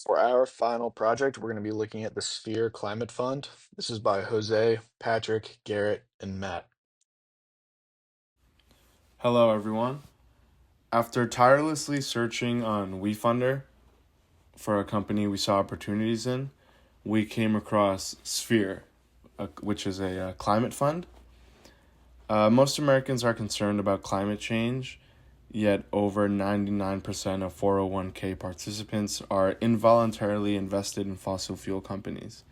For our final project, we're going to be looking at the Sphere Climate Fund. This is by Jose, Patrick, Garrett, and Matt. Hello, everyone. After tirelessly searching on WeFunder for a company we saw opportunities in, we came across Sphere, which is a climate fund. Most Americans are concerned about climate change, yet over 99% of 401k participants are involuntarily invested in fossil fuel companies,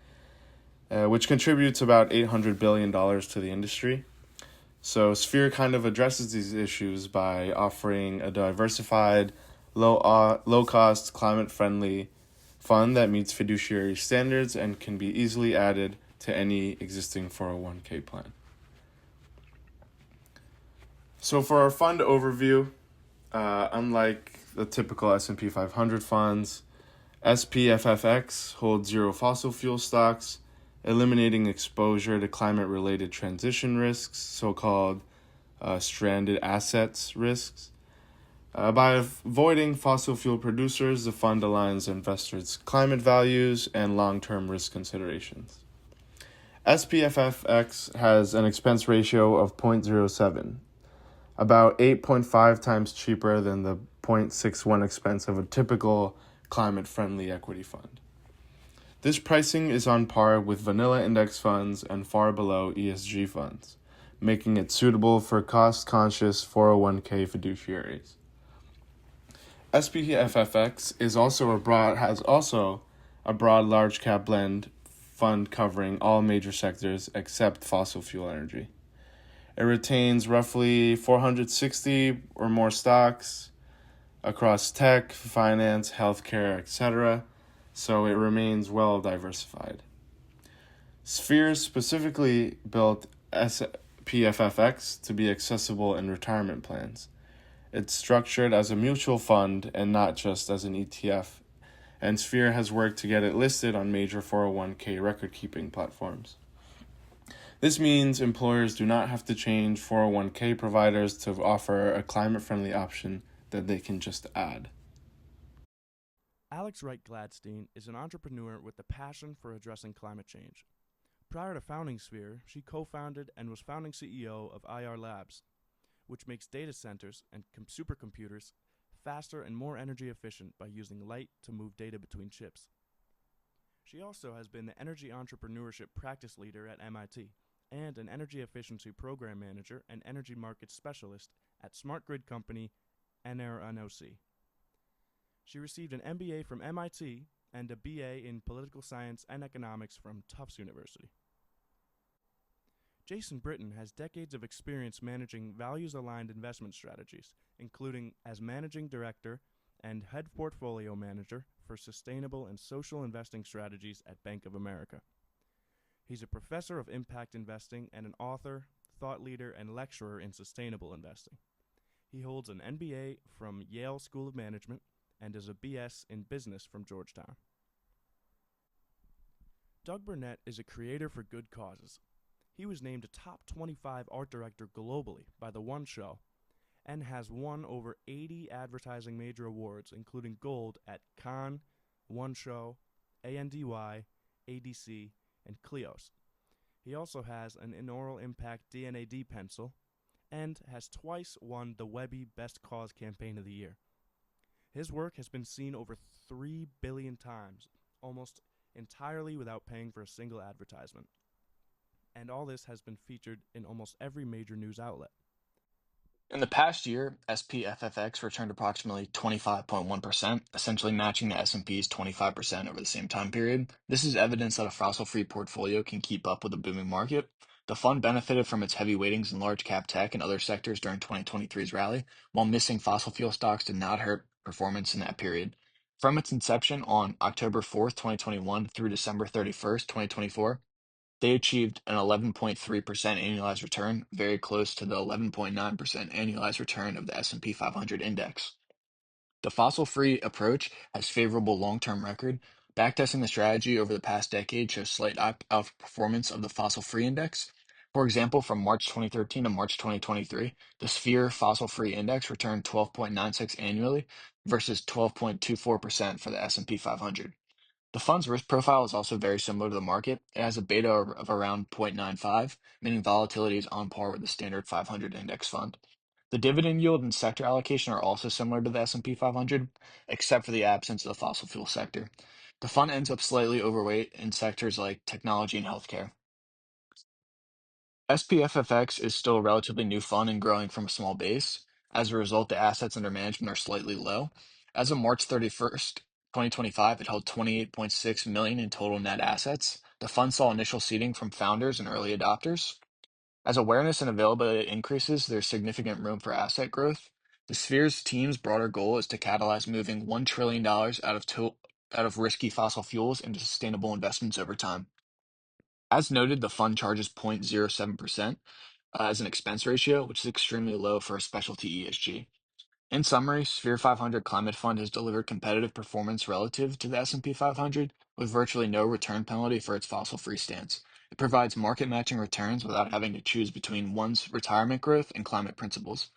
which contributes about $800 billion to the industry. So Sphere kind of addresses these issues by offering a diversified, low cost, climate friendly fund that meets fiduciary standards and can be easily added to any existing 401k plan. So for our fund overview, unlike the typical S&P 500 funds, SPFFX holds zero fossil fuel stocks, eliminating exposure to climate-related transition risks, so-called stranded assets risks. By avoiding fossil fuel producers, the fund aligns investors' climate values and long-term risk considerations. SPFFX has an expense ratio of 0.07, about 8.5 times cheaper than the 0.61 expense of a typical climate-friendly equity fund. This pricing is on par with vanilla index funds and far below ESG funds, making it suitable for cost-conscious 401k fiduciaries. SPFFX has also a broad large cap blend fund covering all major sectors except fossil fuel energy. It retains roughly 460 or more stocks across tech, finance, healthcare, etc., so it remains well diversified. Sphere specifically built SPFFX to be accessible in retirement plans. It's structured as a mutual fund and not just as an ETF, and Sphere has worked to get it listed on major 401k record-keeping platforms. This means employers do not have to change 401k providers to offer a climate-friendly option that they can just add. Alex Wright Gladstein is an entrepreneur with a passion for addressing climate change. Prior to founding Sphere, she co-founded and was founding CEO of IR Labs, which makes data centers and supercomputers faster and more energy efficient by using light to move data between chips. She also has been the energy entrepreneurship practice leader at MIT and an energy efficiency program manager and energy markets specialist at smart grid company NRNOC. She received an MBA from MIT and a BA in political science and economics from Tufts University. Jason Britton has decades of experience managing values-aligned investment strategies, including as managing director and head portfolio manager for sustainable and social investing strategies at Bank of America. He's a professor of impact investing and an author, thought leader, and lecturer in sustainable investing. He holds an MBA from Yale School of Management and is a BS in business from Georgetown. Doug Burnett is a creator for good causes. He was named a top 25 art director globally by The One Show and has won over 80 advertising major awards, including gold at Cannes, One Show, ANDY, ADC, and Clios. He also has an Inaural Impact DNAD pencil and has twice won the Webby Best Cause Campaign of the Year. His work has been seen over 3 billion times, almost entirely without paying for a single advertisement. And all this has been featured in almost every major news outlet. In the past year, SPFFX returned approximately 25.1%, essentially matching the S&P's 25% over the same time period. This is evidence that a fossil-free portfolio can keep up with a booming market. The fund benefited from its heavy weightings in large cap tech and other sectors during 2023's rally, while missing fossil fuel stocks did not hurt performance in that period. From its inception on October 4th, 2021 through December 31st, 2024, they achieved an 11.3% annualized return, very close to the 11.9% annualized return of the S&P 500 index. The fossil-free approach has favorable long-term record. Backtesting the strategy over the past decade shows slight outperformance of the fossil-free index. For example, from March 2013 to March 2023, the Sphere Fossil Free Index returned 12.96 annually versus 12.24% for the S&P 500. The fund's risk profile is also very similar to the market. It has a beta of around 0.95, meaning volatility is on par with the standard 500 index fund. The dividend yield and sector allocation are also similar to the S&P 500, except for the absence of the fossil fuel sector. The fund ends up slightly overweight in sectors like technology and healthcare. SPFFX is still a relatively new fund and growing from a small base. As a result, the assets under management are slightly low. As of March 31st, 2025, it held 28.6 million in total net assets. The fund saw initial seeding from founders and early adopters. As awareness and availability increases, there's significant room for asset growth. The Sphere's team's broader goal is to catalyze moving $1 trillion out of risky fossil fuels into sustainable investments over time. As noted, the fund charges 0.07% as an expense ratio, which is extremely low for a specialty ESG. In summary, Sphere 500 Climate Fund has delivered competitive performance relative to the S&P 500 with virtually no return penalty for its fossil-free stance. It provides market-matching returns without having to choose between one's retirement growth and climate principles.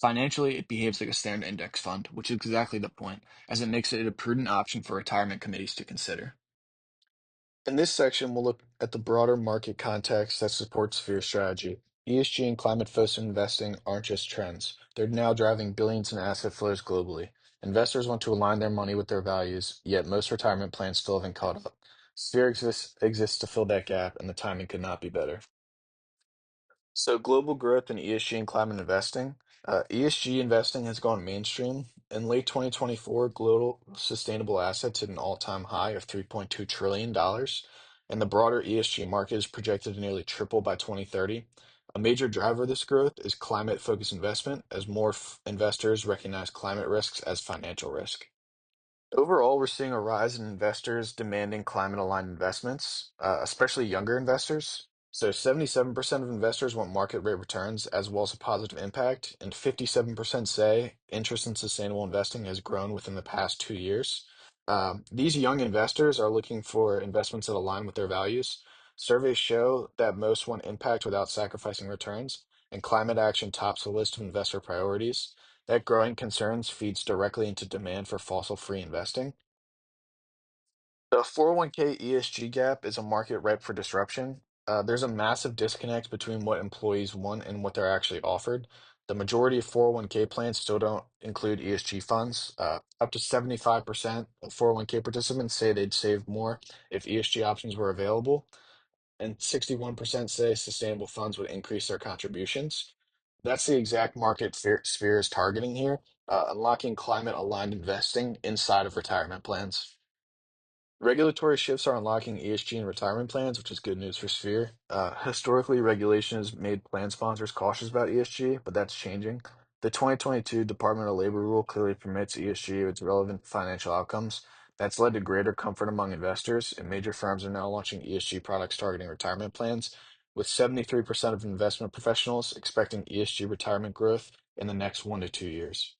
Financially, it behaves like a standard index fund, which is exactly the point, as it makes it a prudent option for retirement committees to consider. In this section, we'll look at the broader market context that supports Sphere strategy. ESG and climate-focused investing aren't just trends. They're now driving billions in asset flows globally. Investors want to align their money with their values, yet most retirement plans still haven't caught up. Sphere exists to fill that gap, and the timing could not be better. So, global growth in ESG and climate investing. ESG investing has gone mainstream. In late 2024, global sustainable assets hit an all-time high of $3.2 trillion, and the broader ESG market is projected to nearly triple by 2030. A major driver of this growth is climate-focused investment, as more investors recognize climate risks as financial risk. Overall, we're seeing a rise in investors demanding climate-aligned investments, especially younger investors. So 77% of investors want market rate returns as well as a positive impact, and 57% say interest in sustainable investing has grown within the past 2 years. These young investors are looking for investments that align with their values. Surveys show that most want impact without sacrificing returns, and climate action tops the list of investor priorities. That growing concerns feeds directly into demand for fossil-free investing. The 401k ESG gap is a market ripe for disruption. There's a massive disconnect between what employees want and what they're actually offered. The majority of 401k plans still don't include ESG funds. Up to 75% of 401k participants say they'd save more if ESG options were available, and 61% say sustainable funds would increase their contributions. That's the exact market Sphere is targeting here, unlocking climate-aligned investing inside of retirement plans. Regulatory shifts are unlocking ESG in retirement plans, which is good news for Sphere. Historically, regulation has made plan sponsors cautious about ESG, but that's changing. The 2022 Department of Labor rule clearly permits ESG with relevant financial outcomes. That's led to greater comfort among investors, and major firms are now launching ESG products targeting retirement plans, with 73% of investment professionals expecting ESG retirement growth in the next 1 to 2 years.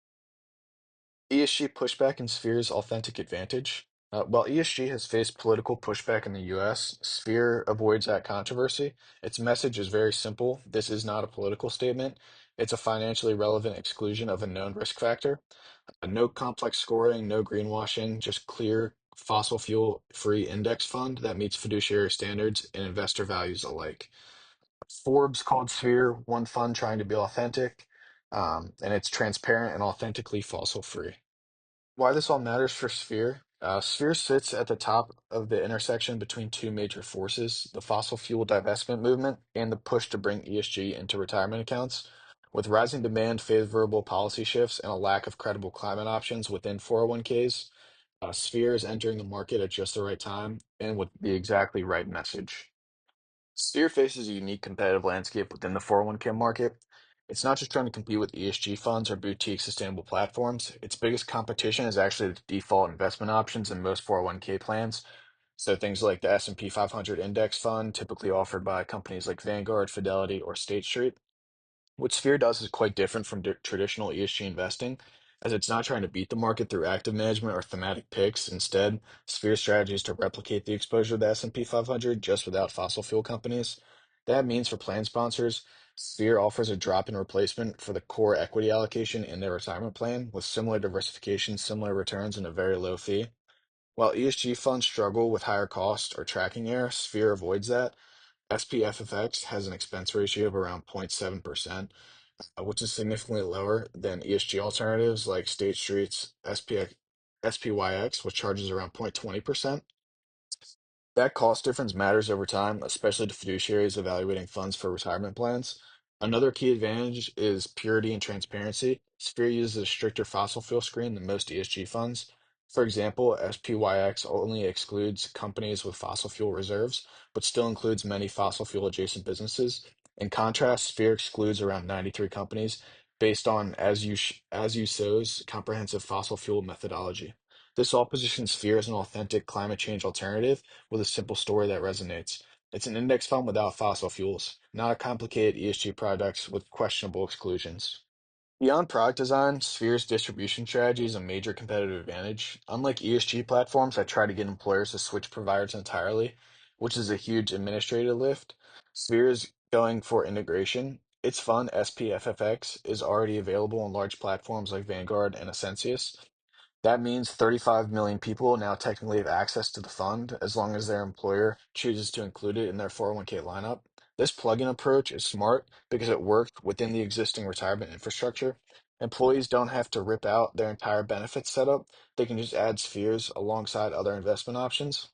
ESG pushback and Sphere's authentic advantage. While ESG has faced political pushback in the US, Sphere avoids that controversy. Its message is very simple. This is not a political statement. It's a financially relevant exclusion of a known risk factor. No complex scoring, no greenwashing, just clear fossil fuel free index fund that meets fiduciary standards and investor values alike. Forbes called Sphere one fund trying to be authentic, and it's transparent and authentically fossil free. Why this all matters for Sphere? Sphere sits at the top of the intersection between two major forces, the fossil fuel divestment movement and the push to bring ESG into retirement accounts. With rising demand, favorable policy shifts, and a lack of credible climate options within 401ks, Sphere is entering the market at just the right time and with the exactly right message. Sphere faces a unique competitive landscape within the 401k market. It's not just trying to compete with ESG funds or boutique sustainable platforms. Its biggest competition is actually the default investment options in most 401k plans. So things like the S&P 500 index fund, typically offered by companies like Vanguard, Fidelity, or State Street. What Sphere does is quite different from traditional ESG investing, as it's not trying to beat the market through active management or thematic picks. Instead, Sphere strategy is to replicate the exposure of the S&P 500 just without fossil fuel companies. That means for plan sponsors, Sphere offers a drop-in replacement for the core equity allocation in their retirement plan with similar diversification, similar returns, and a very low fee. While ESG funds struggle with higher cost or tracking error, Sphere avoids that. SPFFX has an expense ratio of around 0.7%, which is significantly lower than ESG alternatives like State Street's SPYX, which charges around 0.20%. That cost difference matters over time, especially to fiduciaries evaluating funds for retirement plans. Another key advantage is purity and transparency. Sphere uses a stricter fossil fuel screen than most ESG funds. For example, SPYX only excludes companies with fossil fuel reserves, but still includes many fossil fuel adjacent businesses. In contrast, Sphere excludes around 93 companies based on as you sow's comprehensive fossil fuel methodology. This all positions Sphere as an authentic climate change alternative with a simple story that resonates. It's an index fund without fossil fuels, not a complicated ESG products with questionable exclusions. Beyond product design, Sphere's distribution strategy is a major competitive advantage. Unlike ESG platforms that try to get employers to switch providers entirely, which is a huge administrative lift, Sphere is going for integration. Its fund, SPFFX, is already available on large platforms like Vanguard and Ascensius. That means 35 million people now technically have access to the fund as long as their employer chooses to include it in their 401k lineup. This plug-in approach is smart because it works within the existing retirement infrastructure. Employees don't have to rip out their entire benefits setup. They can just add spheres alongside other investment options.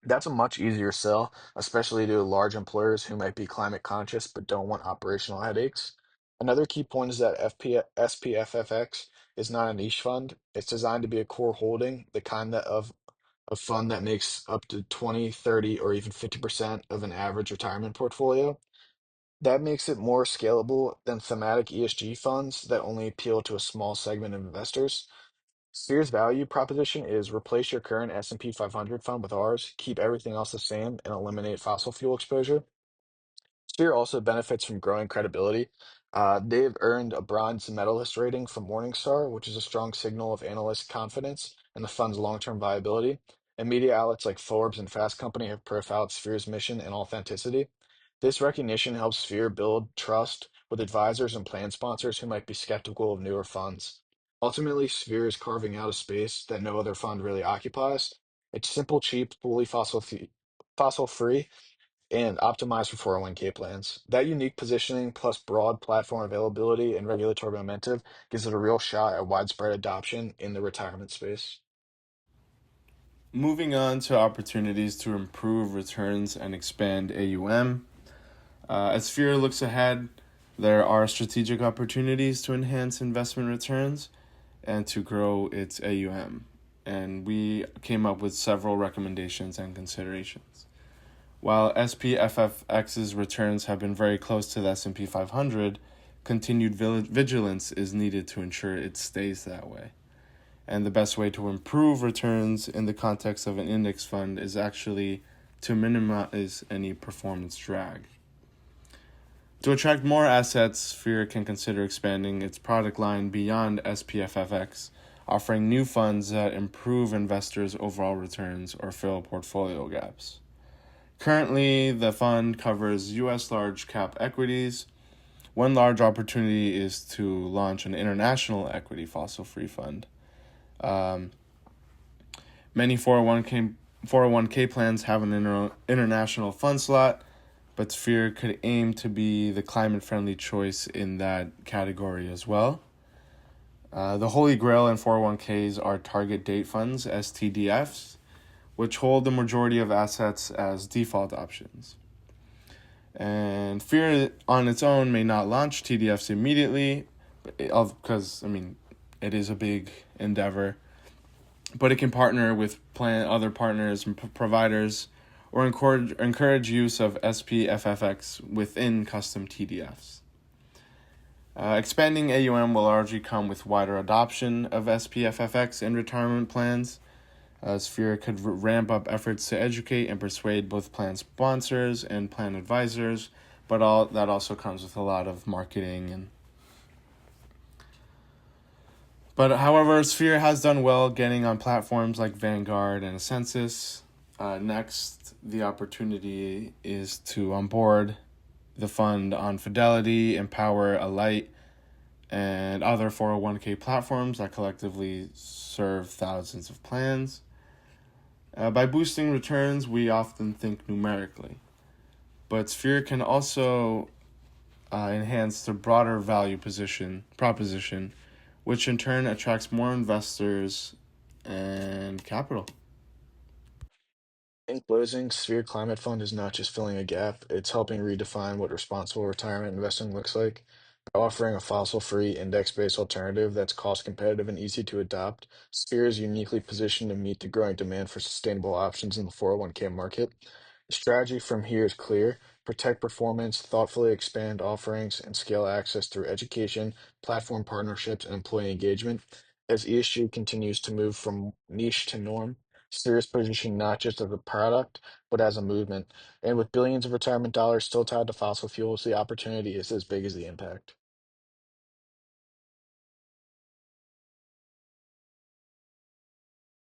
That's a much easier sell, especially to large employers who might be climate conscious but don't want operational headaches. Another key point is that SPFFX is not a niche fund. It's designed to be a core holding, the kind that of a fund that makes up to 20, 30, or even 50% of an average retirement portfolio. That makes it more scalable than thematic ESG funds that only appeal to a small segment of investors. Sphere's value proposition is replace your current S&P 500 fund with ours, keep everything else the same, and eliminate fossil fuel exposure. Sphere also benefits from growing credibility. They've earned a bronze medalist rating from Morningstar, which is a strong signal of analyst confidence in the fund's long-term viability. And media outlets like Forbes and Fast Company have profiled Sphere's mission and authenticity. This recognition helps Sphere build trust with advisors and plan sponsors who might be skeptical of newer funds. Ultimately, Sphere is carving out a space that no other fund really occupies. It's simple, cheap, fully fossil free and optimized for 401k plans. That unique positioning plus broad platform availability and regulatory momentum gives it a real shot at widespread adoption in the retirement space. Moving on to opportunities to improve returns and expand AUM. As Sphere looks ahead, there are strategic opportunities to enhance investment returns and to grow its AUM. And we came up with several recommendations and considerations. While SPFFX's returns have been very close to the S&P 500, continued vigilance is needed to ensure it stays that way. And the best way to improve returns in the context of an index fund is actually to minimize any performance drag. To attract more assets, Sphere can consider expanding its product line beyond SPFFX, offering new funds that improve investors' overall returns or fill portfolio gaps. Currently, the fund covers U.S. large cap equities. One large opportunity is to launch an international equity fossil free fund. Many 401k plans have an international fund slot, but Sphere could aim to be the climate friendly choice in that category as well. The holy grail in 401ks are target date funds, STDFs, which hold the majority of assets as default options. And Sphere on its own may not launch TDFs immediately, because it is a big endeavor. But it can partner with other partners and providers, or encourage use of SPFFX within custom TDFs. Expanding AUM will largely come with wider adoption of SPFFX in retirement plans. Sphere could ramp up efforts to educate and persuade both plan sponsors and plan advisors, but that also comes with a lot of marketing. But however, Sphere has done well getting on platforms like Vanguard and Ascensus. Next, the opportunity is to onboard the fund on Fidelity, Empower, Alight, and other 401k platforms that collectively serve thousands of plans. By boosting returns, we often think numerically, but Sphere can also enhance the broader value proposition, which in turn attracts more investors and capital. In closing, Sphere Climate Fund is not just filling a gap, it's helping redefine what responsible retirement investing looks like. By offering a fossil-free, index-based alternative that's cost-competitive and easy to adopt, Sphere is uniquely positioned to meet the growing demand for sustainable options in the 401k market. The strategy from here is clear: protect performance, thoughtfully expand offerings, and scale access through education, platform partnerships, and employee engagement. As ESG continues to move from niche to norm, serious position not just as a product, but as a movement. And with billions of retirement dollars still tied to fossil fuels, the opportunity is as big as the impact.